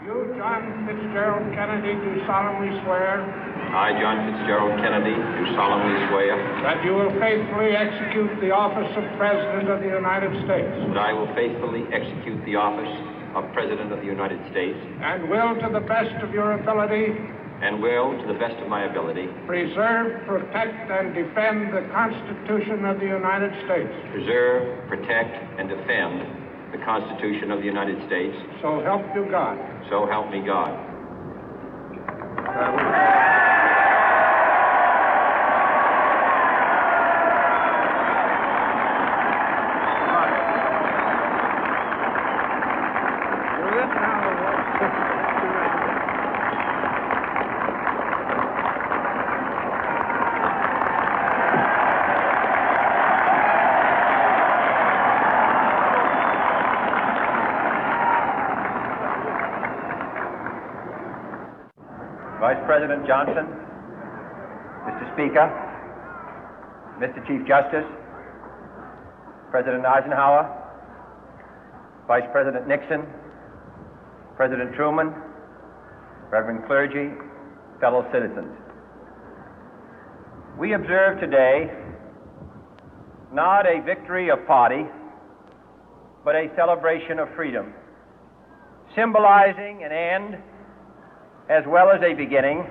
You, John Fitzgerald Kennedy, do solemnly swear. I, John Fitzgerald Kennedy, do solemnly swear. That you will faithfully execute the office of President of the United States. That I will faithfully execute the office of President of the United States. And will, to the best of your ability. And will, to the best of my ability. Preserve, protect, and defend the Constitution of the United States. Preserve, protect, and defend the Constitution of the United States. So help you God. So help me God. Vice President Johnson, Mr. Speaker, Mr. Chief Justice, President Eisenhower, Vice President Nixon, President Truman, Reverend clergy, fellow citizens. We observe today not a victory of party, but a celebration of freedom, symbolizing an end as well as a beginning,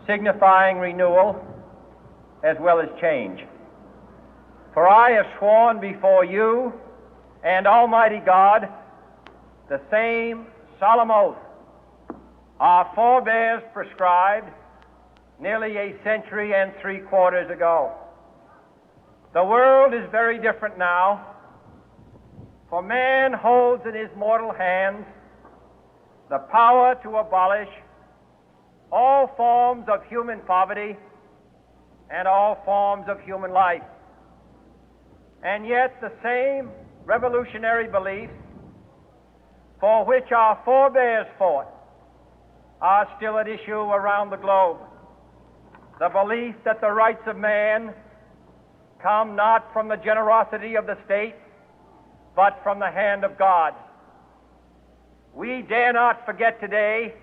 signifying renewal as well as change. For I have sworn before you and Almighty God the same solemn oath our forebears prescribed nearly a century and 3/4 ago. The world is very different now, for man holds in his mortal hands the power to abolish all forms of human poverty and all forms of human life. And yet the same revolutionary beliefs for which our forebears fought are still at issue around the globe. The belief that the rights of man come not from the generosity of the state, but from the hand of God. We dare not forget today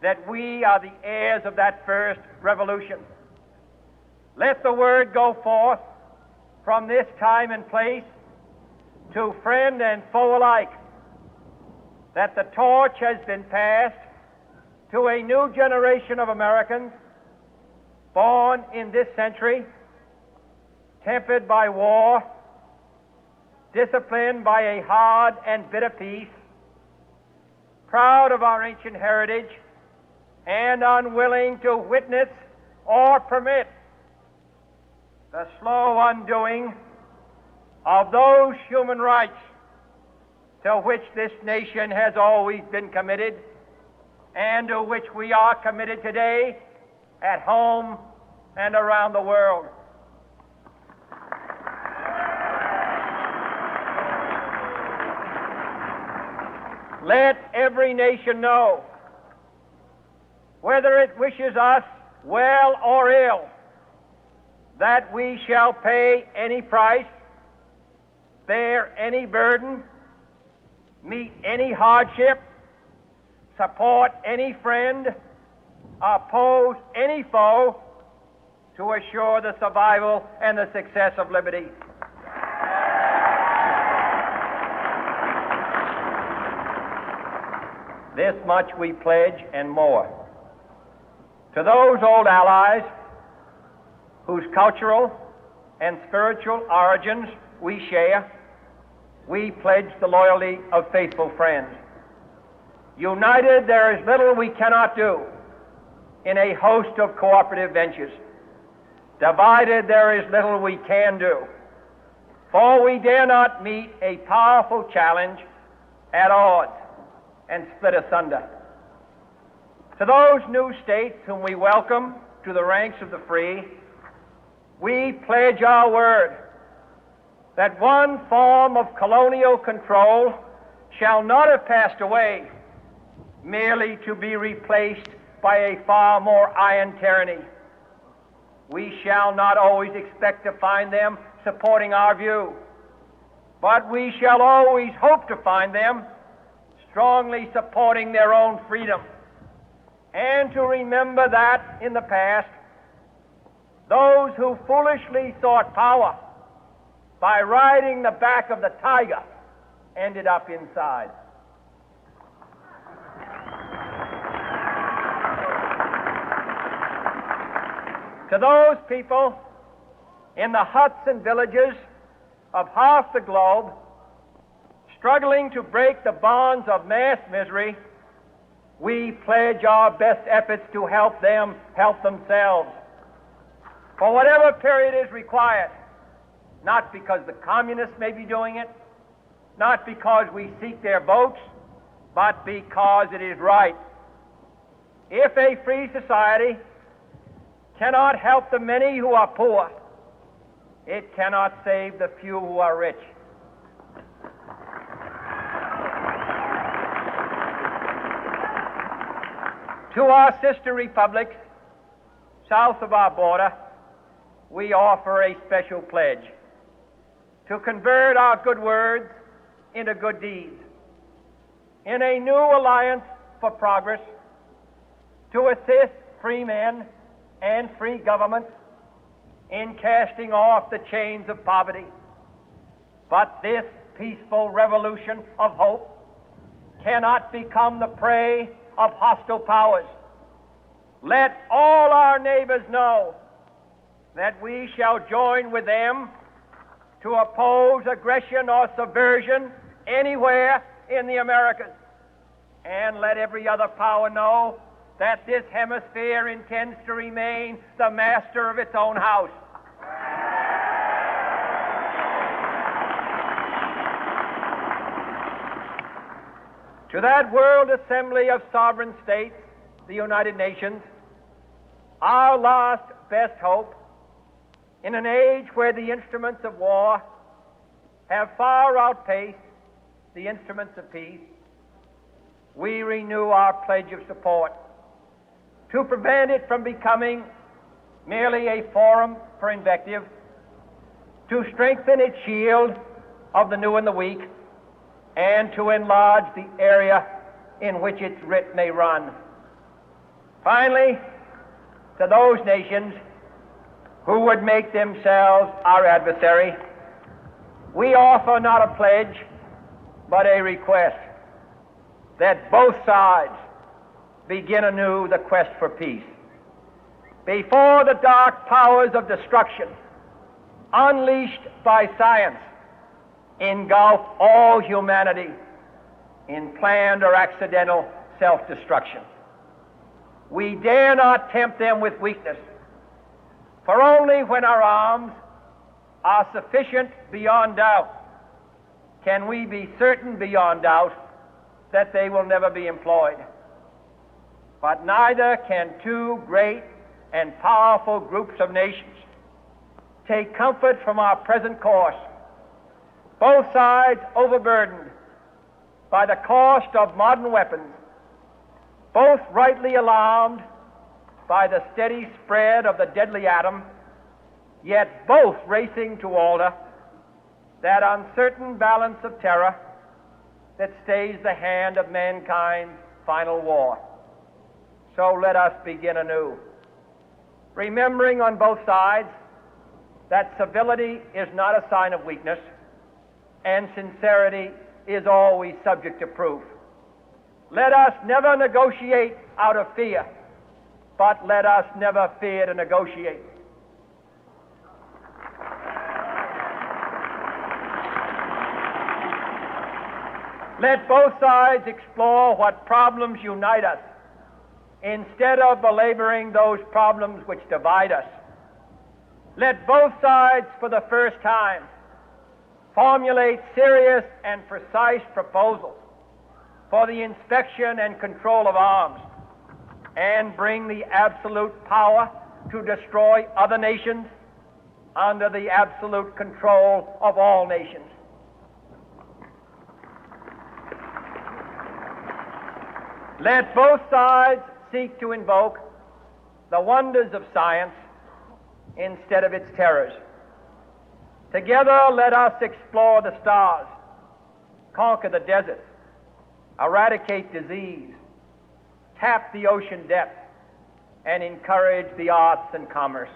that we are the heirs of that first revolution. Let the word go forth from this time and place to friend and foe alike that the torch has been passed to a new generation of Americans born in this century, tempered by war, disciplined by a hard and bitter peace, proud of our ancient heritage, and unwilling to witness or permit the slow undoing of those human rights to which this nation has always been committed and to which we are committed today at home and around the world. Let every nation know, whether it wishes us well or ill, that we shall pay any price, bear any burden, meet any hardship, support any friend, oppose any foe to assure the survival and the success of liberty. This much we pledge and more. To those old allies whose cultural and spiritual origins we share, we pledge the loyalty of faithful friends. United, there is little we cannot do in a host of cooperative ventures. Divided, there is little we can do, for we dare not meet a powerful challenge at odds and split asunder. To those new states whom we welcome to the ranks of the free, we pledge our word that one form of colonial control shall not have passed away, merely to be replaced by a far more iron tyranny. We shall not always expect to find them supporting our view, but we shall always hope to find them strongly supporting their own freedom, and to remember that in the past, those who foolishly sought power by riding the back of the tiger ended up inside. To those people in the huts and villages of half the globe struggling to break the bonds of mass misery, we pledge our best efforts to help them help themselves for whatever period is required, not because the communists may be doing it, not because we seek their votes, but because it is right. If a free society cannot help the many who are poor, it cannot save the few who are rich. To our sister republics south of our border, we offer a special pledge to convert our good words into good deeds, in a new alliance for progress, to assist free men and free governments in casting off the chains of poverty. But this peaceful revolution of hope cannot become the prey of hostile powers. Let all our neighbors know that we shall join with them to oppose aggression or subversion anywhere in the Americas. And let every other power know that this hemisphere intends to remain the master of its own house. To that World Assembly of Sovereign States, the United Nations, our last best hope, in an age where the instruments of war have far outpaced the instruments of peace, we renew our pledge of support to prevent it from becoming merely a forum for invective, to strengthen its shield of the new and the weak, and to enlarge the area in which its writ may run. Finally, to those nations who would make themselves our adversary, we offer not a pledge, but a request that both sides begin anew the quest for peace. Before the dark powers of destruction, unleashed by science, engulf all humanity in planned or accidental self-destruction, we dare not tempt them with weakness, for only when our arms are sufficient beyond doubt can we be certain beyond doubt that they will never be employed. But neither can two great and powerful groups of nations take comfort from our present course, both sides overburdened by the cost of modern weapons, both rightly alarmed by the steady spread of the deadly atom, yet both racing to alter that uncertain balance of terror that stays the hand of mankind's final war. So let us begin anew, remembering on both sides that civility is not a sign of weakness, and sincerity is always subject to proof. Let us never negotiate out of fear, but let us never fear to negotiate. Let both sides explore what problems unite us, instead of belaboring those problems which divide us. Let both sides, for the first time, formulate serious and precise proposals for the inspection and control of arms, and bring the absolute power to destroy other nations under the absolute control of all nations. Let both sides seek to invoke the wonders of science instead of its terrors. Together, let us explore the stars, conquer the deserts, eradicate disease, tap the ocean depth, and encourage the arts and commerce.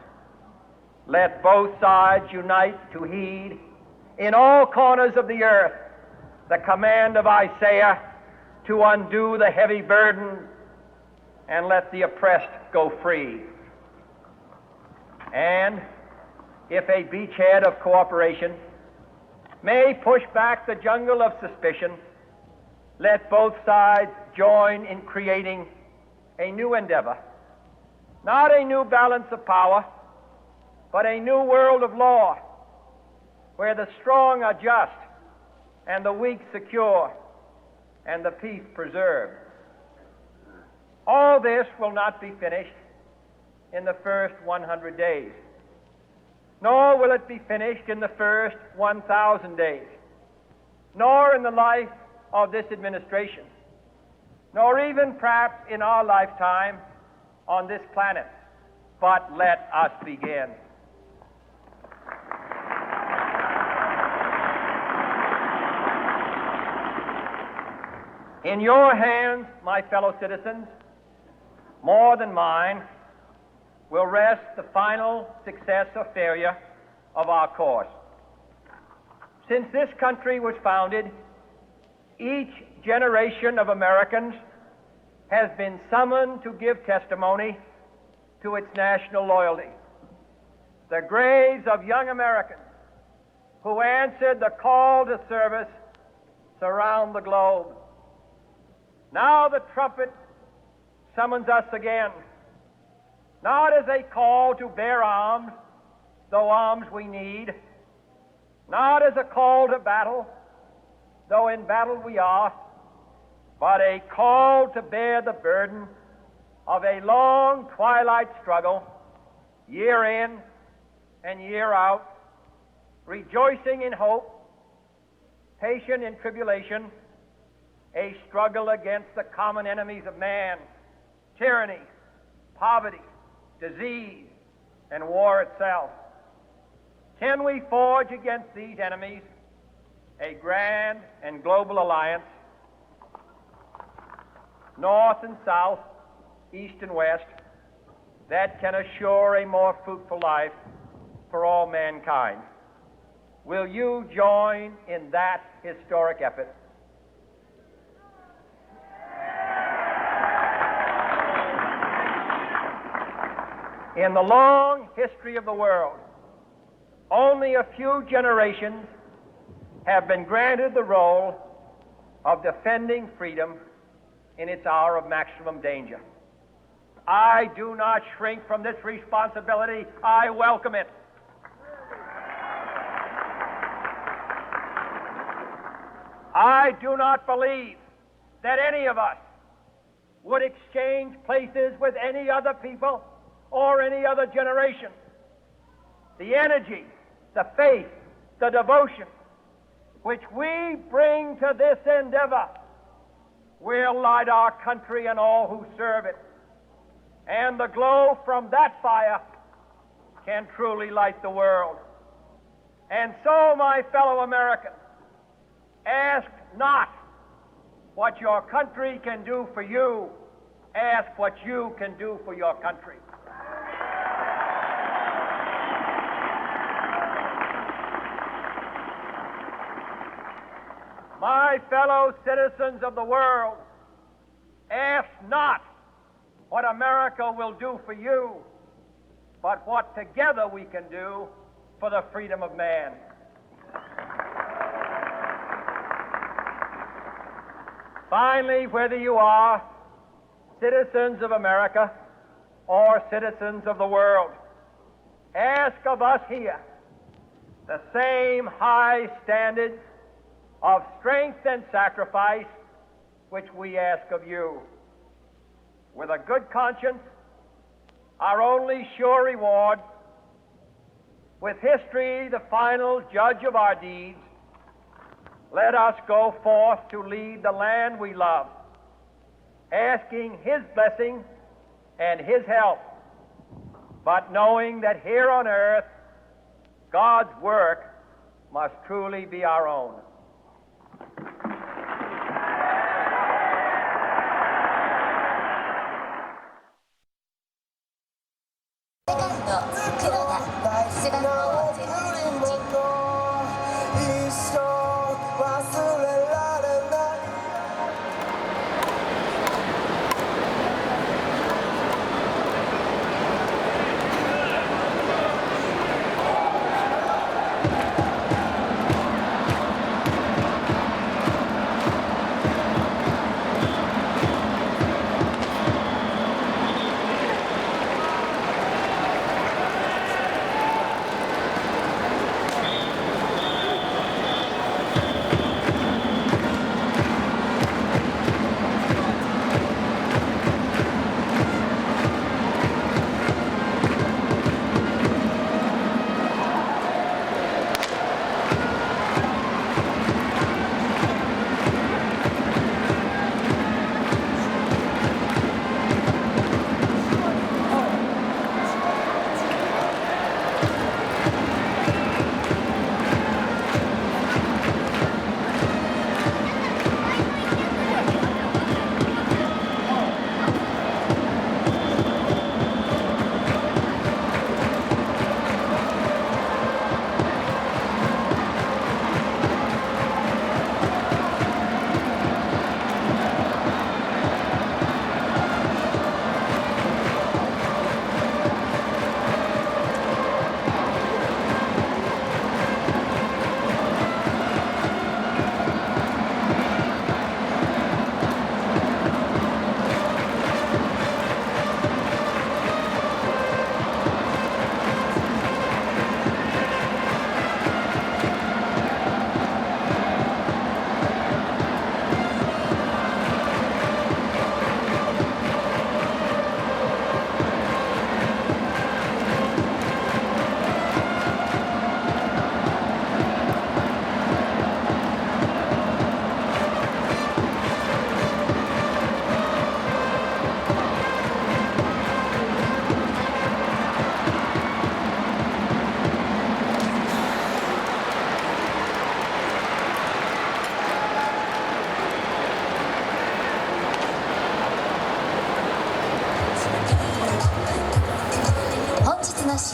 Let both sides unite to heed in all corners of the earth the command of Isaiah to undo the heavy burden and let the oppressed go free. And if a beachhead of cooperation may push back the jungle of suspicion, let both sides join in creating a new endeavor, not a new balance of power, but a new world of law, where the strong are just and the weak secure and the peace preserved. All this will not be finished in the first 100 days, nor will it be finished in the first 1,000 days, nor in the life of this administration, nor even perhaps in our lifetime on this planet. But let us begin. In your hands, my fellow citizens, more than mine, will rest the final success or failure of our course. Since this country was founded, each generation of Americans has been summoned to give testimony to its national loyalty. The graves of young Americans who answered the call to service surround the globe. Now the trumpet summons us again, not as a call to bear arms, though arms we need, not as a call to battle, though in battle we are, but a call to bear the burden of a long twilight struggle, year in and year out, rejoicing in hope, patient in tribulation, a struggle against the common enemies of man, tyranny, poverty, disease, and war itself. Can we forge against these enemies a grand and global alliance, north and south, east and west, that can assure a more fruitful life for all mankind? Will you join in that historic effort? In the long history of the world, only a few generations have been granted the role of defending freedom in its hour of maximum danger. I do not shrink from this responsibility. I welcome it. I do not believe that any of us would exchange places with any other people or any other generation. The energy, the faith, the devotion which we bring to this endeavor will light our country and all who serve it. And the glow from that fire can truly light the world. And so, my fellow Americans, ask not what your country can do for you. Ask what you can do for your country. My fellow citizens of the world, ask not what America will do for you, but what together we can do for the freedom of man. Finally, whether you are citizens of America or citizens of the world, ask of us here the same high standards of strength and sacrifice which we ask of you. With a good conscience, our only sure reward, with history the final judge of our deeds, let us go forth to lead the land we love, asking His blessing and His help, but knowing that here on earth God's work must truly be our own.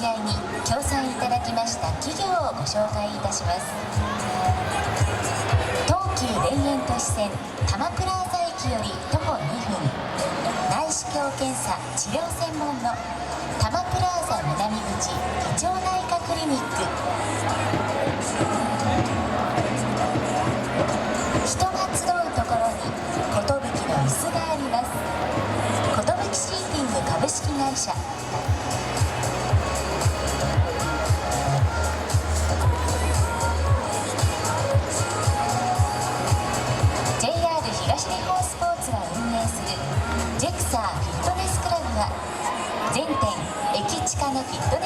合に協賛いただきました企業をご紹介いたします。東急田園都市線多摩プラザ駅より徒歩2分、内視鏡検査治療専門の多摩プラザ南口胃腸内科クリニック。人が集うところに寿の椅子があります。寿シーティング株式会社。JR 東日本スポーツが運営するジェクサーフィットネスクラブは全店駅地下のフィットネス